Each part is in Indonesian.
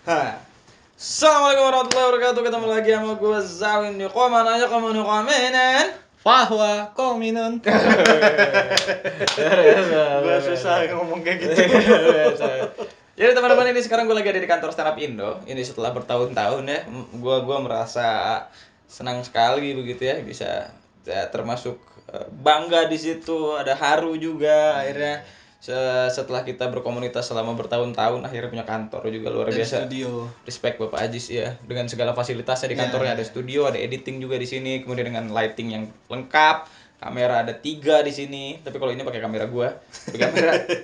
Ha. Assalamualaikum warahmatullahi wabarakatuh. Ketemu lagi sama gue Zawin di Qoman aja kamu nih komenan. Fahwa kominun. Gue susah ngomong kayak gitu. Jadi teman-teman, ini sekarang gue lagi ada di kantor Stand Up Indo. Ini setelah bertahun-tahun ya, gue merasa senang sekali begitu ya, bisa ya, termasuk bangga di situ, ada haru juga akhirnya. Setelah kita berkomunitas selama bertahun-tahun akhirnya punya kantor juga luar Dan biasa. studio. Respect Bapak Ajis ya, dengan segala fasilitasnya di kantornya, ada studio, ada editing juga di sini, kemudian dengan lighting yang lengkap, kamera ada 3 di sini, tapi kalau ini pakai kamera gua. Tapi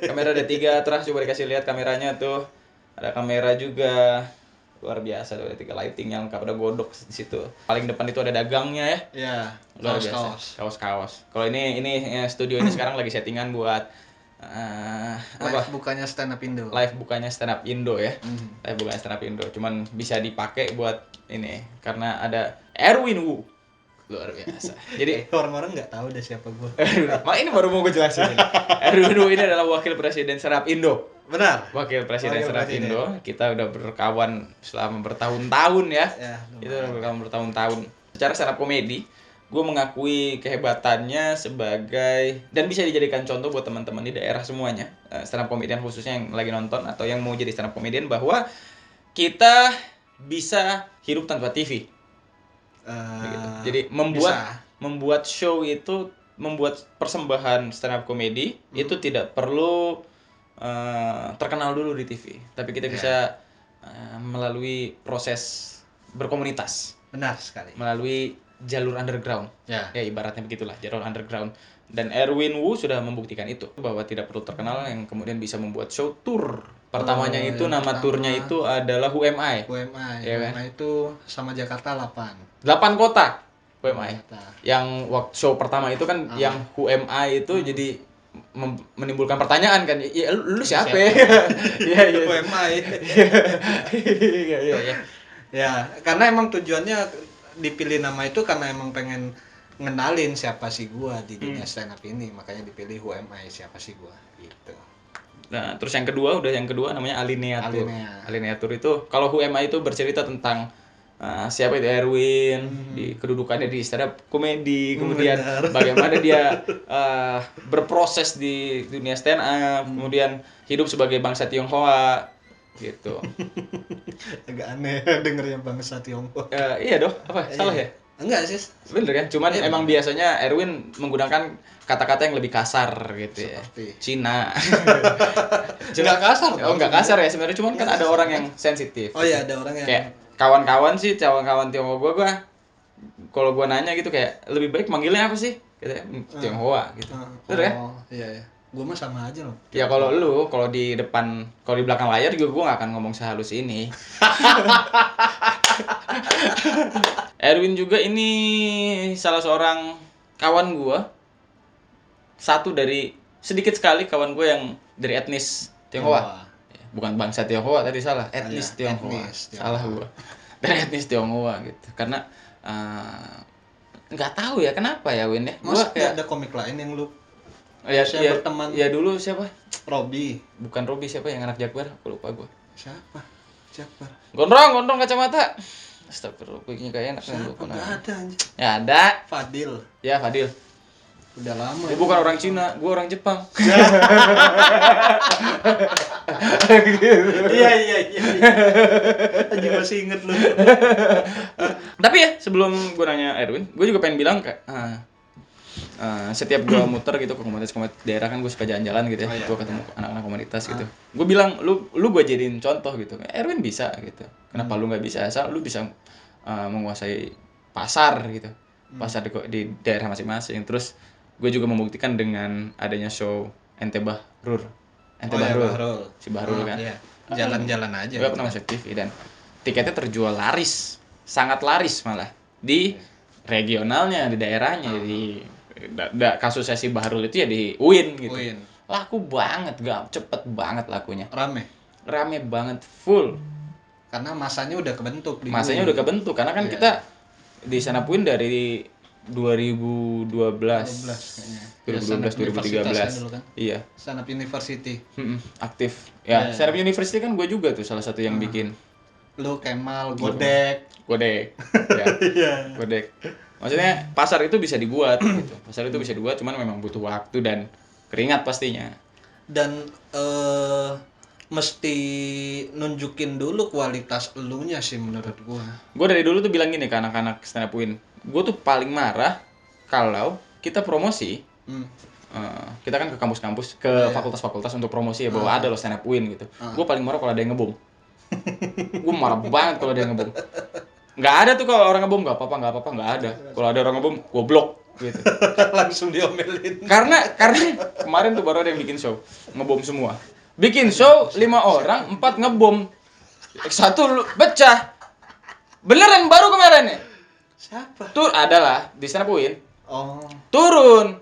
kamera ada 3, terus coba dikasih lihat kameranya tuh, ada kamera juga, luar biasa tuh, ada 3 lighting yang lengkap, ada godok di situ. Paling depan itu ada dagangnya ya, Ya, luar biasa. Kaos-kaos. Kalau ini ya, studio ini sekarang lagi settingan buat Live bukannya stand up Indo. live bukannya stand up Indo ya. Live bukannya stand up Indo, cuman bisa dipakai buat ini karena ada Erwin Wu. Luar biasa. Jadi orang-orang nggak tahu deh siapa gue. mak ini baru mau gue jelasin. Erwin Wu ini adalah wakil presiden stand up Indo. Benar. Wakil presiden stand up Indo. Kita udah berkawan selama bertahun-tahun ya. Itu udah berkawan bertahun-tahun. Secara stand up komedi, gue mengakui kehebatannya sebagai dan bisa dijadikan contoh buat teman-teman di daerah semuanya, stand up comedian khususnya yang lagi nonton atau yang mau jadi stand up comedian, bahwa kita bisa hidup tanpa TV. Begitu. Jadi membuat show itu, membuat persembahan stand up comedy itu tidak perlu terkenal dulu di TV, tapi kita bisa melalui proses berkomunitas. Benar sekali. Melalui jalur underground. Ya ibaratnya begitulah, jalur underground. Dan Erwin Wu sudah membuktikan itu, bahwa tidak perlu terkenal yang kemudian bisa membuat show tour. Pertamanya itu nama turnya itu adalah Who Am I. Ya, Who Am I itu sama Jakarta 8 kota Who Am I. Yang waktu show pertama itu kan yang Who Am I itu jadi menimbulkan pertanyaan kan, ya lu siapa? Iya. Who Am I. Iya. Ya, karena emang tujuannya dipilih nama itu karena emang pengen ngenalin siapa sih gua di dunia stand up ini, makanya dipilih Who Am I, siapa sih gua gitu. Nah, terus yang kedua namanya Alineatur. Alineatur itu kalau Who Am I itu bercerita tentang siapa itu Erwin, di kedudukannya di stand up komedi, kemudian bagaimana dia berproses di dunia stand up, kemudian hidup sebagai bangsa Tionghoa gitu. Agak aneh dengernya bangsa Tiongkok. Iya dong, apa salah ya? Enggak sih. Bener kan? Cuman emang biasanya Erwin menggunakan kata-kata yang lebih kasar gitu ya. Cina. Enggak kasar. Oh, enggak kasar ya sebenarnya, cuman kan ada orang yang sensitif. Oh iya, ada orang yang kayak kawan-kawan Tionghoa gua kalau gua nanya gitu kayak lebih baik manggilnya apa sih? Katanya Tionghoa gitu. Bener kan? Oh, iya. Gua mah sama aja loh. Ya kalau di belakang layar juga gua nggak akan ngomong sehalus ini. Erwin juga ini salah seorang kawan gua, satu dari sedikit sekali kawan gua yang dari etnis Tionghoa. Bukan bangsa Tionghoa tadi, salah, etnis Tionghoa. Salah gua. Dari etnis Tionghoa gitu. Karena nggak tahu ya kenapa ya Win ya. Gua kayak ada komik lain yang lu berteman. Ya dulu siapa? Robi. Bukan Robi, siapa yang anak Jakbar? Aku lupa gua. Siapa? Jakbar. Gondrong kacamata. Astagfirullah, kayaknya kayak enak kan lupa. Enggak ada anjir. Ya ada. Fadil. Ya, Fadil. Udah lama. Dia bukan orang Cina, gua orang Jepang. Iya. Anjir, masih inget lu. Tapi ya, sebelum gua nanya Erwin, gua juga pengen bilang setiap gua muter gitu ke komunitas daerah kan, gua suka jalan-jalan gitu ya. Gua ketemu anak-anak komunitas gitu. Gua bilang lu gua jadiin contoh gitu. Erwin bisa gitu. Kenapa lu nggak bisa? Asal lu bisa menguasai pasar gitu. Pasar di daerah masing-masing. Terus gue juga membuktikan dengan adanya show Ente Bahrul. Si Bahrul kan. Iya. Jalan-jalan aja. Gue pernah masuk TV dan tiketnya terjual laris, sangat laris malah di regionalnya, di daerahnya. Di kasus sesi Bahrul itu ya di UIN gitu. Laku banget, cepet banget lakunya. Rame banget, full. Karena masanya udah kebentuk. Karena kan kita di sana UIN dari 2012 kayaknya. 2013 kan? Iya. Stand Up University. Aktif. Ya, Stand Up University kan gue juga tuh salah satu yang bikin. Lu Kemal, Godek. Ya. Iya. Godek. Maksudnya pasar itu bisa dibuat gitu. Pasar itu bisa dibuat, cuman memang butuh waktu dan keringat pastinya. Dan mesti nunjukin dulu kualitas elunya sih menurut gua. Gue dari dulu tuh bilang gini ke anak-anak stand up win. Gue tuh paling marah kalau kita promosi. Kita kan ke kampus-kampus, ke fakultas-fakultas untuk promosi ya bahwa ada loh stand up win gitu. Gue paling marah kalau ada yang ngebom. Gue marah banget kalau ada yang ngebom. Nggak ada tuh kalau orang ngebom, nggak apa-apa, nggak ada. Kalau ada orang ngebom, goblok gitu. Langsung diomelin. Karena kemarin tuh baru ada yang bikin show, ngebom semua. Bikin show 5 orang, 4 ngebom. 1 pecah. Beneran baru kemarin ya? Siapa? Tuh adalah di stand up win. Oh. Turun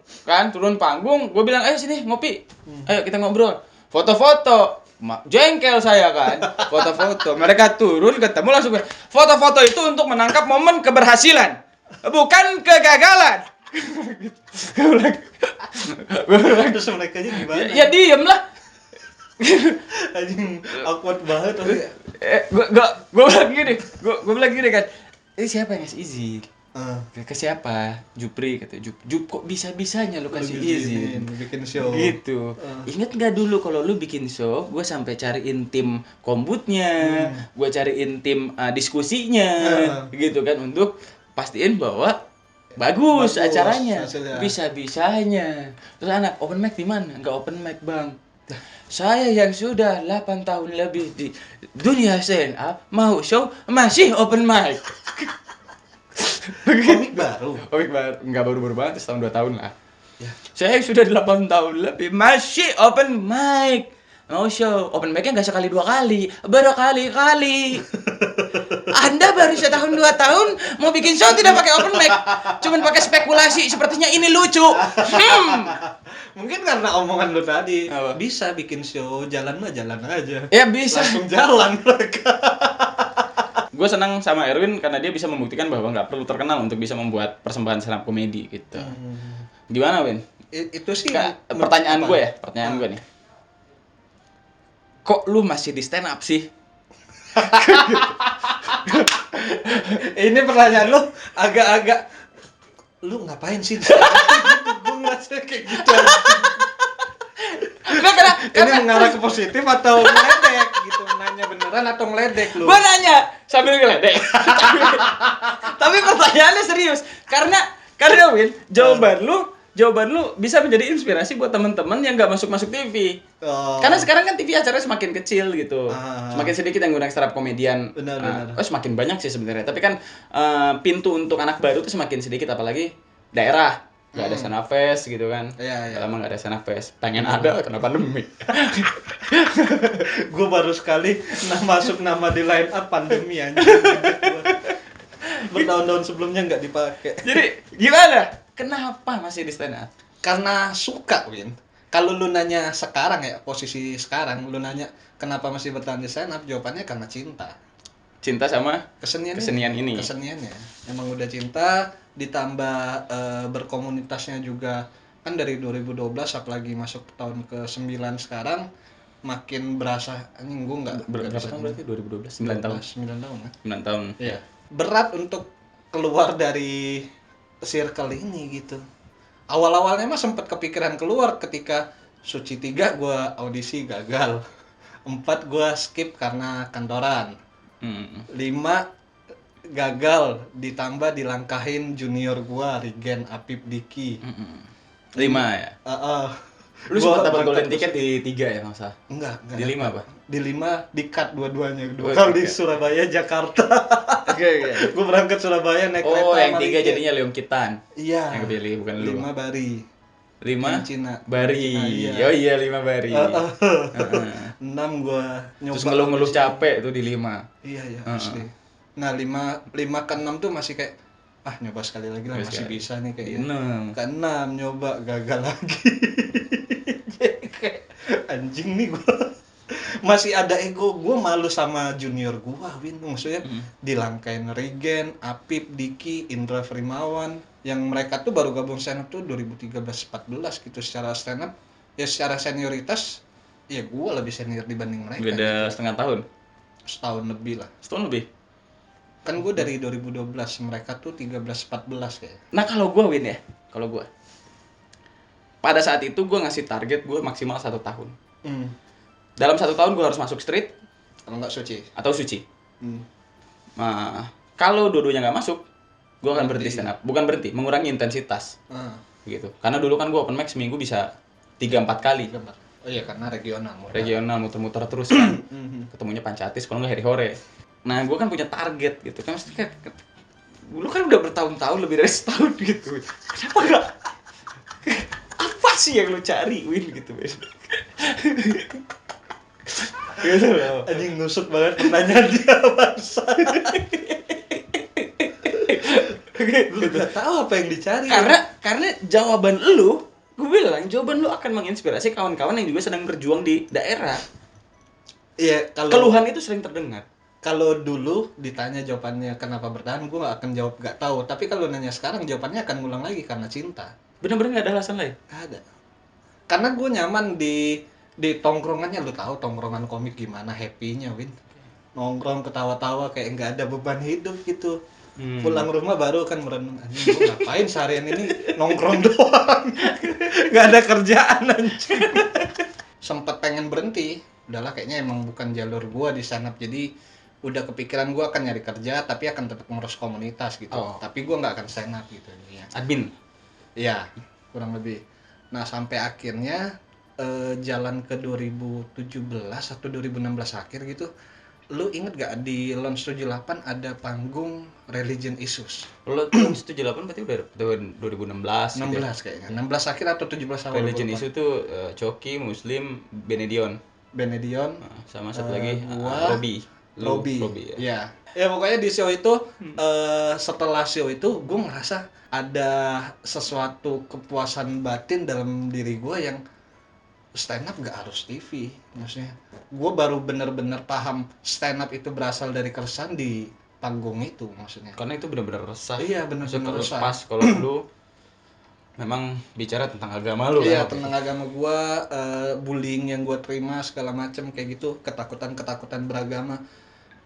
panggung, gue bilang, ayo sini ngopi, ayo kita ngobrol, foto-foto, jengkel saya kan, foto-foto, mereka turun ketemu langsung, foto-foto itu untuk menangkap momen keberhasilan, bukan kegagalan. Gue bilang, Terus mereka aja gimana? Ya diem lah. Anjing awkward banget tapi. Gue bilang gini kan, ini siapa yang ngasih izin? Ke siapa? Jupri kata Jup kok bisa-bisanya lu kasih izin bikin show gitu. Ingat nggak dulu kalau lu bikin show gue sampai cariin tim kombutnya, gue cariin tim diskusinya gitu kan untuk pastiin bahwa bagus acaranya hasilnya. Bisa-bisanya terus anak open mic di mana? Nggak open mic bang. Saya yang sudah 8 tahun lebih di dunia stand up mau show masih open mic. Komik baru? Enggak baru-baru banget, setahun 2 tahun lah ya. Saya sudah 8 tahun lebih masih open mic. Mau show, open mic-nya nggak sekali 2 kali, berkali-kali. Anda baru setahun 2 tahun mau bikin show tidak pakai open mic, cuman pakai spekulasi, sepertinya ini lucu. Mungkin karena omongan lu tadi. Apa? Bisa bikin show, jalan aja. Ya bisa. Langsung jalan mereka. Gue senang sama Erwin karena dia bisa membuktikan bahwa nggak perlu terkenal untuk bisa membuat persembahan stand up komedi gitu. Gimana, Win? Itu sih pertanyaan gue nih. Kok lu masih di stand up sih? Ini pertanyaan lu agak-agak lu ngapain sih? Gue ngerasa kayak gitu. Ini mengarah ke positif atau ngeledek gitu, nanya beneran atau ngeledek lu? Gua nanya sambil ngeledek. Tapi pertanyaannya serius karena Win, jawaban lu bisa menjadi inspirasi buat teman-teman yang nggak masuk TV. Karena sekarang kan TV acaranya semakin kecil gitu, semakin sedikit yang ngundang stand up komedian. Benar. Semakin banyak sih sebenarnya. Tapi kan pintu untuk anak baru tuh semakin sedikit, apalagi daerah. Gak ada stand up fest gitu kan. Iya. Lama gak ada stand up fest. Pengen ada karena pandemi. Gue baru sekali masuk nama di line up pandemi anjing. Bertahun-tahun sebelumnya nggak dipakai. Jadi gimana? Kenapa masih di stand up? Karena suka, Win. Kalau lu nanya sekarang ya, posisi sekarang lu nanya kenapa masih bertahan di stand up, jawabannya karena cinta. Cinta sama kesenian ini. Keseniannya. Emang udah cinta, ditambah berkomunitasnya juga. Kan dari 2012 apalagi masuk tahun ke-9 sekarang makin berasa anjing gue enggak berapa tahun berarti 2012? 9 tahun. 9 tahun kan? 9 tahun. Iya. Berat untuk keluar dari circle ini gitu. Awal-awalnya mah sempat kepikiran keluar ketika Suci 3 gue audisi gagal. 4 gue skip karena kantoran. 5 gagal, ditambah dilangkahin junior gua Regen Apip Diki. 5 ya? Lu sempat dapat golden ticket di 3 ya masa? Enggak. Di 5 apa? Di 5 di cut dua-duanya. 2 kali Surabaya Jakarta. Oke. Gua berangkat Surabaya naik kereta. Oh, yang 3 jadinya Leong Kitan. Iya. Yang kepilih bukan lu. 5 Bari. 5 Cina. Bari. Iya. Oh iya 5 Bari. 6 gua nyoba. Terus ngeluh-ngeluh capek tuh di 5. Iya asli. Nah 5 ke 6 tuh masih kayak nyoba sekali lagi lah, masih bisa nih kayaknya. Ke 6 nyoba gagal lagi. Kayak anjing nih gua. Masih ada ego, gua malu sama junior gua, Win. Maksudnya dilangkain Regen, Apip, Diki, Indra Frimawan, yang mereka tuh baru gabung stand up tuh 2013-14 gitu secara stand up. Ya secara senioritas ya gua lebih senior dibanding mereka. Beda gitu. Setengah tahun. Setahun lebih lah. Setahun lebih. Kan gue dari 2012, mereka tuh 13-14 kayak. Nah kalau gue Win ya, kalau gue pada saat itu gue ngasih target gue maksimal 1 tahun. Dalam 1 tahun gue harus masuk street. Kalau nggak suci. Atau suci. Nah kalau dua-duanya nggak masuk, gue akan berhenti stand up. Bukan berhenti, mengurangi intensitas. Gitu. Karena dulu kan gue open mic seminggu bisa 3-4 kali. Oh iya, karena regional. Regional muter-muter terus kan. Ketemunya Pancatis, kalau nggak Heri Hore. Nah, gue kan punya target gitu kan, mesti kan lu kan udah bertahun-tahun, lebih dari setahun gitu. Kenapa enggak? Apa sih yang lu cari, Win gitu, Win? Gitu loh. Anjing nusuk banget pertanyaan dia, bangsa. Gue gak tahu apa yang dicari. Karena jawaban lu, gue bilang jawaban lu akan menginspirasi kawan-kawan yang juga sedang berjuang di daerah. Iya, keluhan itu sering terdengar. Kalau dulu ditanya jawabannya kenapa bertahan, gue gak akan jawab gak tahu. Tapi kalau nanya sekarang, jawabannya akan ngulang lagi karena cinta. Bener-bener gak ada alasan lain? Gak ada. Karena gue nyaman di tongkrongannya. Lu tahu tongkrongan komik gimana happy-nya, Win. Nongkrong ketawa-tawa kayak gak ada beban hidup gitu. Pulang rumah baru kan merenung, anjing gue ngapain seharian ini nongkrong doang. Gak ada kerjaan anjing. Sempet pengen berhenti. Udahlah, kayaknya emang bukan jalur gue di stand up. Jadi udah kepikiran gue akan nyari kerja tapi akan tetap ngurus komunitas gitu. Tapi gue nggak akan stand up gitu ya. Admin. Iya, kurang lebih. Nah, sampai akhirnya jalan ke 2017 atau 2016 akhir gitu. Lu inget gak di Launch 78 ada panggung Religion Issues? Launch 78 berarti udah tahun 2016 16 gitu ya? Kayaknya 16 akhir atau 17 awal. Religion Issue tuh Coki, Muslim, Benedion sama satu lagi Robi ya. Ya pokoknya di show itu setelah show itu gue ngerasa ada sesuatu kepuasan batin dalam diri gue yang stand up gak harus TV. Maksudnya gue baru bener-bener paham stand up itu berasal dari keresahan di panggung itu, maksudnya karena itu bener-bener resah. Iya, bener-bener resah. Pas kalau lu memang bicara tentang agama lu. Iya, tentang agama gue, bullying yang gue terima segala macam kayak gitu, ketakutan beragama.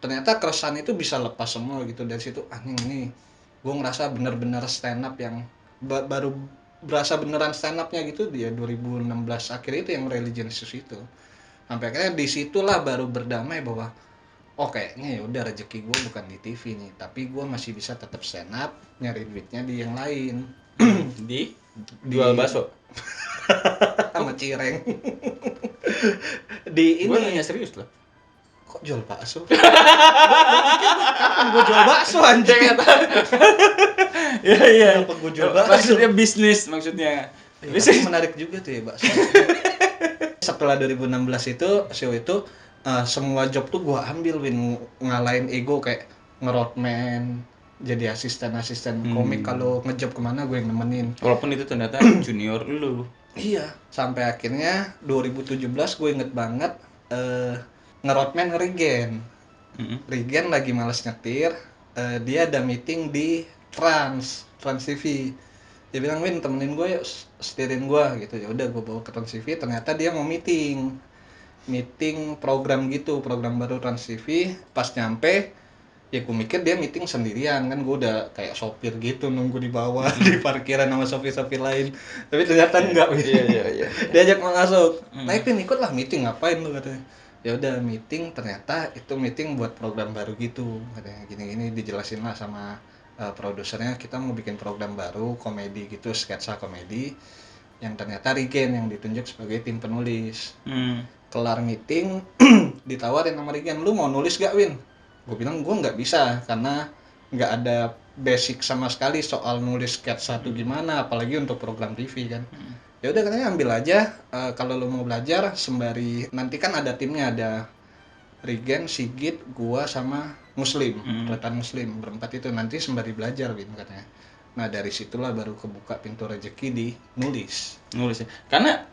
Ternyata keresahan itu bisa lepas semua gitu dari situ. Anjing ini gue ngerasa bener-bener stand up yang baru berasa beneran stand up-nya gitu dia 2016 akhir itu yang Religion Issues itu. Sampai akhirnya di situlah baru berdamai bahwa kayaknya ya udah rezeki gue bukan di TV nih, tapi gue masih bisa tetap stand up, nyari duitnya di yang lain. di jual bakso sama cireng. Di ini gue nanya serius loh. Kok jual bakso? Kapan gue jual bakso anjing? Iya. Kenapa gue jual bakso? Maksudnya bisnis maksudnya. Bisnis menarik juga tuh ya bakso. Setelah 2016 itu show itu semua job tuh gue ambil, Win, ngalahin ego kayak ngeroadman, jadi asisten komik. Kalau ngejob kemana gue yang nemenin. Walaupun itu ternyata junior lu. Iya. Sampai akhirnya 2017 gue inget banget ngeroadman Regen. Regen lagi malas nyetir, dia ada meeting di Trans TV. Dia bilang, Win, temenin gue yuk, setirin gue gitu. Ya udah, gue bawa ke Trans TV. Ternyata dia mau meeting program gitu, program baru Trans TV. Pas nyampe, ya gue mikir dia meeting sendirian kan, gue udah kayak sopir gitu nunggu di bawah di parkiran sama sopir-sopir lain. Tapi ternyata enggak. Iya. Diajak masuk. Naikin ikutlah meeting, ngapain lu katanya. Ya udah meeting, ternyata itu meeting buat program baru gitu. Katanya gini-gini, dijelasin lah sama produsernya, kita mau bikin program baru komedi gitu, sketsa komedi yang ternyata Regen yang ditunjuk sebagai tim penulis. Kelar meeting ditawarin sama Regen, lu mau nulis gak, Win? Gue bilang gue nggak bisa karena nggak ada basic sama sekali soal nulis sketsa tuh gimana, apalagi untuk program TV kan. Ya udah, katanya ambil aja, kalau lu mau belajar sembari, nanti kan ada timnya, ada Regen, Sigit, gua sama Muslim, Retan Muslim, berempat itu nanti sembari belajar, Win, katanya. Nah dari situlah baru kebuka pintu rezeki di nulis ya. Karena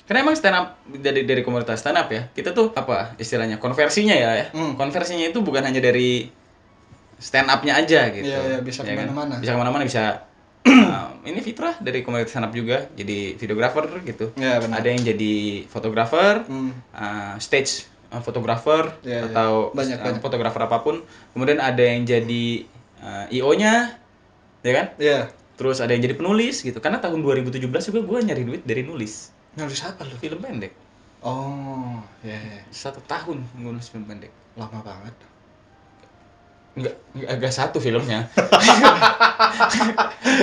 emang stand up dari komunitas stand up ya, kita tuh apa istilahnya konversinya ya. Konversinya itu bukan hanya dari stand up-nya aja gitu. Iya, bisa kemana-mana. Bisa kemana-mana, bisa ini Fitrah dari komunitas stand up juga jadi videografer gitu. Ya, benar. Ada yang jadi fotografer, stage fotografer atau banyak. Fotografer apapun. Kemudian ada yang jadi IO-nya, ya kan? Iya. Terus ada yang jadi penulis gitu. Karena tahun 2017 juga gue nyari duit dari nulis. Nulis apa lu? Film pendek. Oh, ya. 1 tahun gue nulis film pendek. Lama banget. Enggak satu filmnya.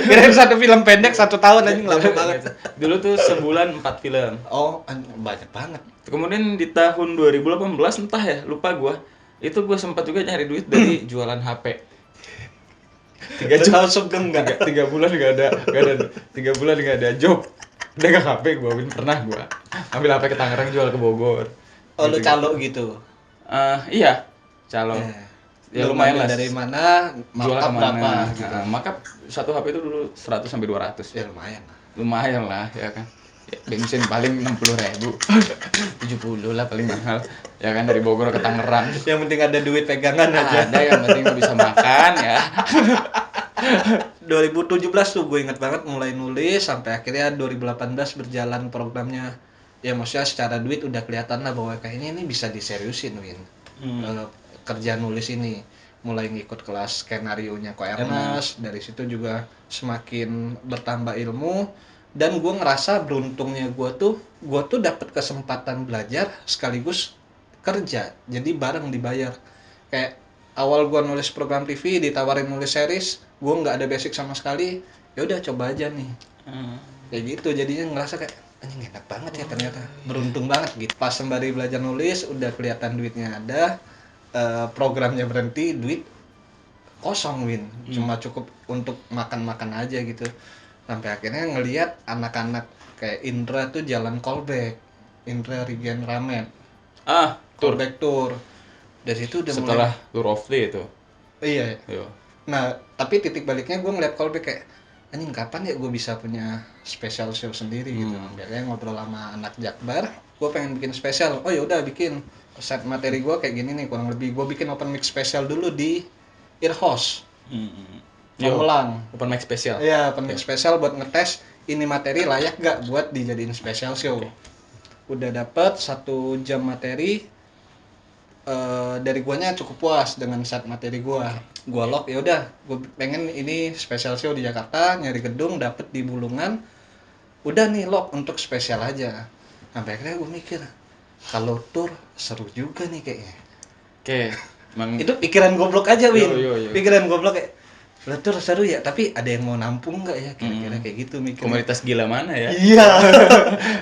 Kirain 1 film pendek 1 tahun anjing, lama banget. Dulu tuh sebulan 4 film. Oh, banyak banget. Kemudian di tahun 2018 entah ya, lupa gua. Itu gua sempat juga nyari duit dari jualan HP. 3 tahun sugeng enggak? 3 bulan enggak ada 3 bulan enggak ada job. Dagang HP gua pernah gua. Ambil HP ke Tangerang jual ke Bogor. Oh, lu calo gitu. Iya, calo. Ya lumayan lah. Dari mana, jual ke berapa gitu. Maka satu HP itu dulu 100 sampai 200. Ya lumayan lah. Lumayan lah, ya kan. Ya, bensin paling 60.000. 70 lah paling mahal. Ya kan dari Bogor ke Tangerang. Yang penting ada duit pegangan aja. Ada yang penting bisa makan ya. 2017 tuh gue inget banget mulai nulis sampai akhirnya 2018 berjalan programnya. Ya maksudnya secara duit udah kelihatan lah bahwa kayaknya ini bisa diseriusin, Win. Kerja nulis ini. Mulai ngikut kelas skenario-nya Ko Ernest, dari situ juga semakin bertambah ilmu dan gue ngerasa beruntungnya gue tuh dapat kesempatan belajar sekaligus kerja, jadi bareng dibayar. Kayak awal gue nulis program TV ditawarin nulis series, gue nggak ada basic sama sekali, ya udah coba aja nih. Kayak gitu, jadinya ngerasa kayak anjing enak banget ya ternyata, beruntung banget gitu. Pas sembari belajar nulis udah kelihatan duitnya ada. Programnya berhenti, duit kosong, Win. Cuma cukup untuk makan-makan aja gitu. Sampai akhirnya ngelihat anak-anak kayak Indra tuh jalan callback. Indra Regen Ramen. Callback tour. Dari situ udah setelah mulai Tour of Day itu. Iya. Nah, tapi titik baliknya gue ngeliat callback kayak anjing kapan ya gue bisa punya special show sendiri gitu. Biasanya ngobrol sama anak Jakbar, gue pengen bikin spesial. Oh ya udah bikin. Set materi gue kayak gini nih kurang lebih. Gue bikin open mic spesial dulu di Earhouse. Malang. Open mic spesial. Iya, open mic spesial buat ngetes ini materi layak gak buat dijadiin special show. Udah dapet 1 jam materi. Dari guanya cukup puas dengan set materi gua. Gua lock, ya udah, gua pengen ini special show di Jakarta, nyari gedung, dapet di Bulungan. Udah nih lock untuk spesial aja. Sampai akhirnya gua mikir, kalau tour seru juga nih kayaknya. Oke. Itu pikiran goblok aja, Win. Pikiran goblok kayak, lah tour seru ya, tapi ada yang mau nampung nggak ya? Kira-kira kayak gitu mikir. Komunitas gila mana ya? Iya.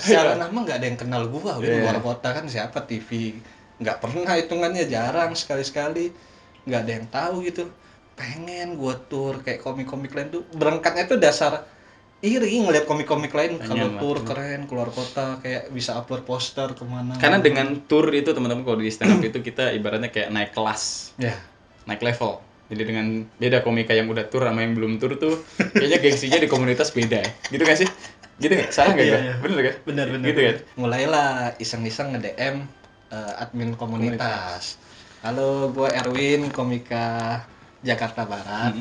Secara nama nggak ada yang kenal gua, luar kota kan siapa TV. Nggak pernah hitungannya, jarang, sekali-sekali. Nggak ada yang tahu gitu. Pengen gua tour kayak komik-komik lain tuh. Berangkatnya tuh dasar iri ngeliat komik-komik lain kalau tour keren keluar kota kayak bisa upload poster kemana. Karena dengan tour itu teman-teman kalau di stand up itu kita ibaratnya kayak naik kelas, naik level. Jadi dengan beda komika yang udah tour sama yang belum tour tuh kayaknya gengsinya di komunitas beda ya. Gitu gak sih? Gitu gak? Salah gak gue? Bener kan? Bener. Gitu kan? Mulailah iseng-iseng nge-DM admin komunitas. Halo, gue Erwin, komika Jakarta Barat.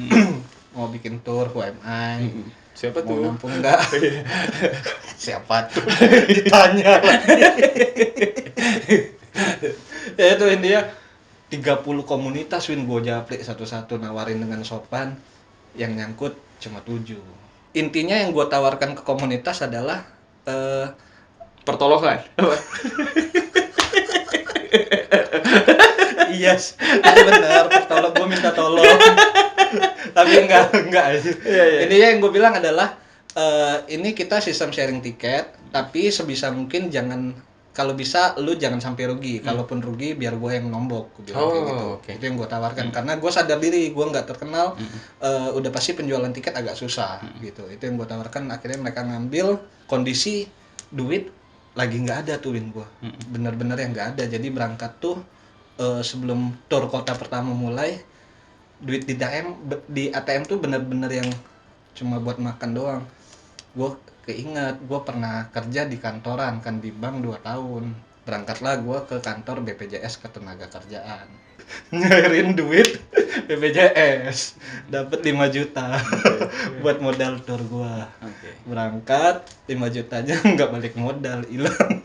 Mau bikin tour UMI. Siapa mau tuh? Nampung enggak? Siapa tuh? Ditanya lagi. Ya itu India 30 komunitas, Win, gue japlik satu-satu nawarin dengan sopan. Yang nyangkut cuma 7. Intinya yang gue tawarkan ke komunitas adalah pertolongan. Yes, itu benar, pertolong, gue minta tolong. Tapi enggak. Ini yang gue bilang adalah ini kita sistem sharing tiket, tapi sebisa mungkin jangan, kalau bisa lu jangan sampai rugi. Kalaupun rugi biar gue yang nombok, gue bilang kayak gitu. Itu yang gue tawarkan karena gue sadar diri gue nggak terkenal, udah pasti penjualan tiket agak susah gitu. Itu yang gue tawarkan. Akhirnya mereka ngambil, kondisi duit lagi nggak ada tuh, Win, gue bener-bener yang nggak ada. Jadi berangkat tuh sebelum tour kota pertama mulai, duit di ATM tuh bener-bener yang cuma buat makan doang. Gue keinget, gue pernah kerja di kantoran kan, di bank 2 tahun. Berangkatlah gue ke kantor BPJS Ketenagakerjaan, ngairin duit BPJS, dapat 5 juta buat modal tour gue. Berangkat 5 jutanya nggak balik modal, hilang.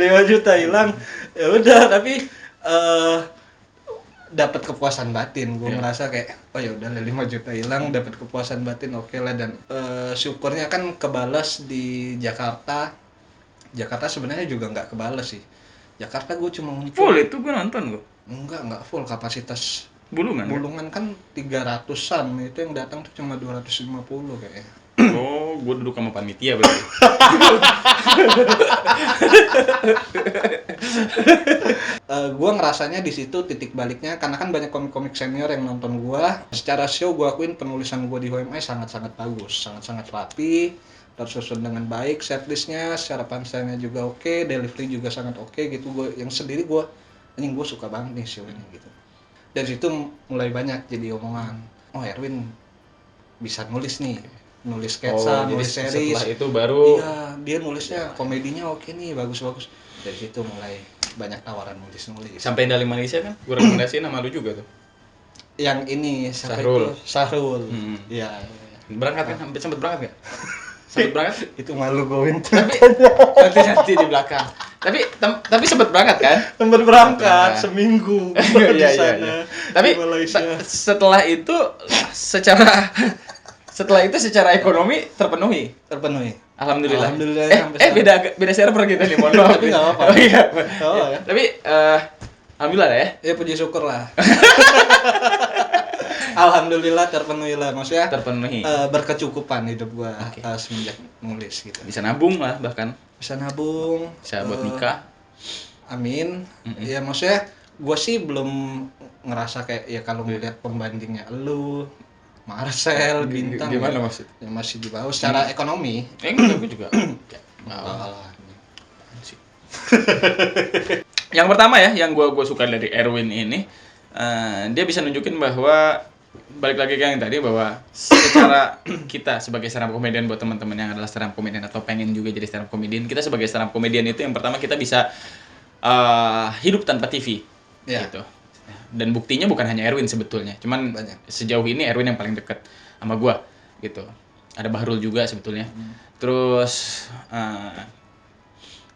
5 juta hilang. Ya udah, tapi dapat kepuasan batin. Gue ngerasa kayak oh ya udah 5 juta hilang, dapat kepuasan batin, oke lah. Dan syukurnya kan kebalas di Jakarta. Jakarta sebenarnya juga nggak kebalas sih. Jakarta gue cuma full itu gue nonton gue. Enggak full, kapasitas Bulungan kan 300-an, itu yang datang tuh cuma 250 kayaknya. Oh, gue duduk sama panitia berarti. Gue ngerasanya di situ titik baliknya, karena kan banyak komik-komik senior yang nonton gue. Secara show gue akuin penulisan gue di HMI sangat-sangat bagus, sangat-sangat rapi, tersusun dengan baik, setlistnya, secara punchline-nya juga oke, delivery juga sangat oke gitu. Gue yang sendiri gue suka banget nih show ini gitu. Dari situ mulai banyak jadi omongan, oh Erwin bisa nulis nih, nulis sketsa, nulis series. Setelah itu baru iya, dia nulisnya komedinya oke nih, bagus-bagus. Dari situ mulai banyak tawaran nulis. Sampai Dali Malaysia kan gue rekomendasiin sama lu juga tuh. Yang ini Sahrul. Iya. Berangkat kan? Sempet berangkat enggak? Sempet berangkat? Itu malu gue Tapi nanti di belakang. Tapi sempet berangkat kan? Sempet berangkat seminggu di sana. Iya. Tapi setelah itu secara ekonomi terpenuhi. Alhamdulillah. Beda server kita nih, mohon maaf. Tapi enggak apa-apa. Oh iya. Ya. Tapi alhamdulillah ya. Ya puji syukur lah. Alhamdulillah terpenuhi lah, maksudnya terpenuhi. Berkecukupan hidup gua semenjak nulis gitu. Bisa nabung lah bahkan. Bisa nabung, bisa buat nikah. Amin. Ya maksudnya gua sih belum ngerasa kayak ya kalau ngeliat pembandingnya lu, Marcel, Bintang. Gimana maksud? Ya masih di bawah secara ekonomi. Enggak, gue juga. Yang pertama ya, yang gue suka dari Erwin ini, dia bisa nunjukin bahwa balik lagi ke yang tadi, bahwa secara kita sebagai stand up comedian, buat teman-teman yang adalah stand up comedian atau pengen juga jadi stand up comedian, kita sebagai stand up comedian itu yang pertama kita bisa hidup tanpa TV, gitu. Dan buktinya bukan hanya Erwin sebetulnya, cuman sejauh ini Erwin yang paling deket sama gue, gitu. Ada Bahrul juga sebetulnya. Terus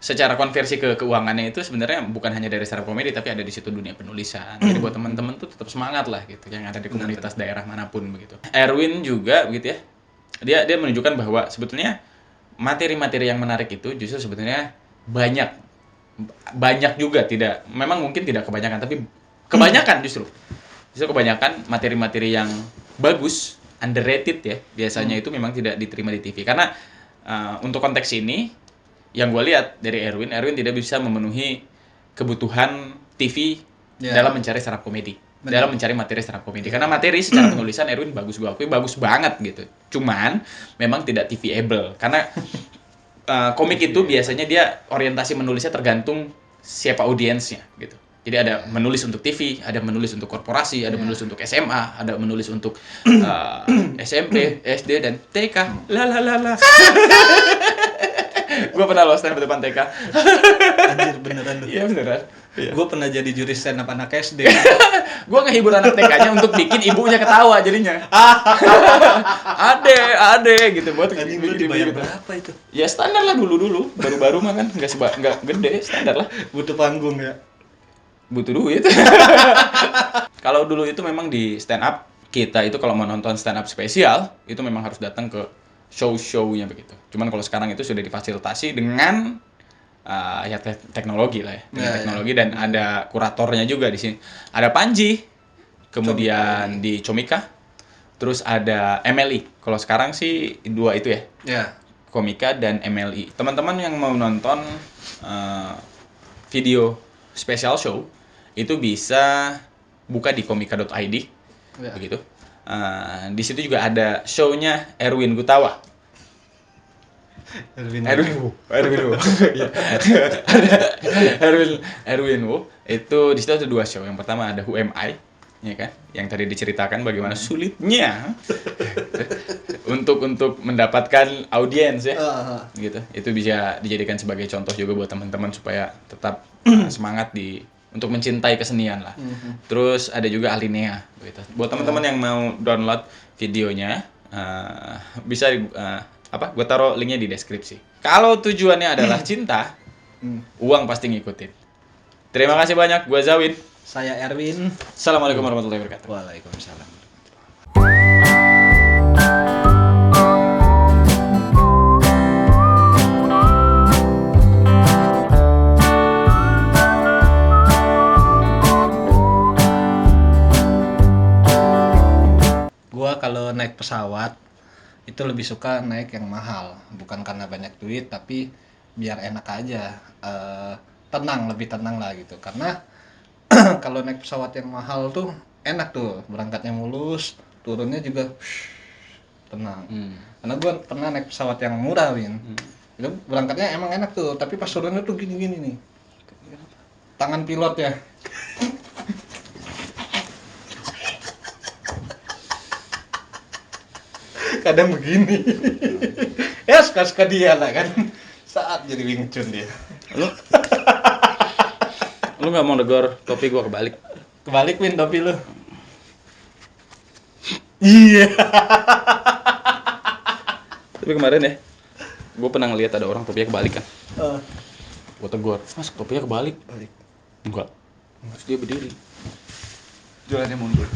secara konversi ke keuangannya itu sebenarnya bukan hanya dari stand up comedy, tapi ada di situ dunia penulisan. Jadi buat teman-teman tuh tetap semangat lah gitu, yang ada di komunitas daerah manapun begitu. Erwin juga begitu ya. Dia menunjukkan bahwa sebetulnya materi-materi yang menarik itu justru sebetulnya banyak juga, memang mungkin tidak kebanyakan, tapi kebanyakan justru kebanyakan materi-materi yang bagus, underrated ya. Biasanya itu memang tidak diterima di TV karena untuk konteks ini yang gue lihat dari Erwin tidak bisa memenuhi kebutuhan TV dalam mencari stand up komedi, dalam mencari materi stand up komedi. Karena materi secara penulisan Erwin bagus, gue akui bagus banget gitu. Cuman memang tidak TV-able karena komik itu biasanya dia orientasi menulisnya tergantung siapa audiensnya gitu. Jadi ada menulis untuk TV, ada menulis untuk korporasi, ada menulis untuk SMA, ada menulis untuk SMP, SD dan TK. Gue pernah loh stand up depan TK. Anjir, beneran lu? Iya beneran. Gue pernah jadi juri stand up anak SD. Gue ngehibur anak TK-nya untuk bikin ibunya ketawa jadinya. Ade gitu buat anjing. Lu dibayar berapa itu? Ya standar lah dulu. Baru-baru mah kan enggak gede, standar lah. Butuh panggung ya. Butuh duit. Kalau dulu itu memang di stand up kita itu kalau mau nonton stand up spesial itu memang harus datang ke show-show-nya begitu. Cuman kalau sekarang itu sudah difasilitasi dengan teknologi lah ya. Teknologi dan ada kuratornya juga di sini. Ada Panji, kemudian di Comika, terus ada MLI. Kalau sekarang sih dua itu ya. Komika dan MLI. Teman-teman yang mau nonton video special show itu bisa buka di komika.id begitu. Di situ juga ada show-nya Erwin Gutawa. Erwin Wu. Itu di situ ada 2 show. Yang pertama ada Who Am I, ya kan? Yang tadi diceritakan bagaimana sulitnya untuk mendapatkan audiens ya. Gitu. Itu bisa dijadikan sebagai contoh juga buat teman-teman supaya tetap semangat untuk mencintai kesenian lah. Terus ada juga Alinea gitu. Buat teman-teman yang mau download videonya bisa gue taruh linknya di deskripsi. Kalau tujuannya adalah cinta, uang pasti ngikutin. Terima kasih banyak, gua Zawin. Saya Erwin. Assalamualaikum warahmatullahi wabarakatuh. Waalaikumsalam. Gua kalau naik pesawat itu lebih suka naik yang mahal, bukan karena banyak duit, tapi biar enak aja, tenang, lebih tenang lah gitu. Karena kalau naik pesawat yang mahal tuh enak tuh, berangkatnya mulus, turunnya juga tenang. Karena gue pernah naik pesawat yang murah, Win. Itu berangkatnya emang enak tuh, tapi pas turunnya tuh gini-gini nih. Tangan pilot ya. Kadang begini. Ya suka-suka dia lah kan. Saat jadi Wing Chun dia. Lu nggak mau negor topi gua kebalik? Kebalik, Win, topi lu. Iya. Tapi kemarin ya, gua pernah ngeliat ada orang topinya kebalik kan. Gua tegur, Mas topinya kebalik. Enggak. Terus dia berdiri. Jalannya mundur.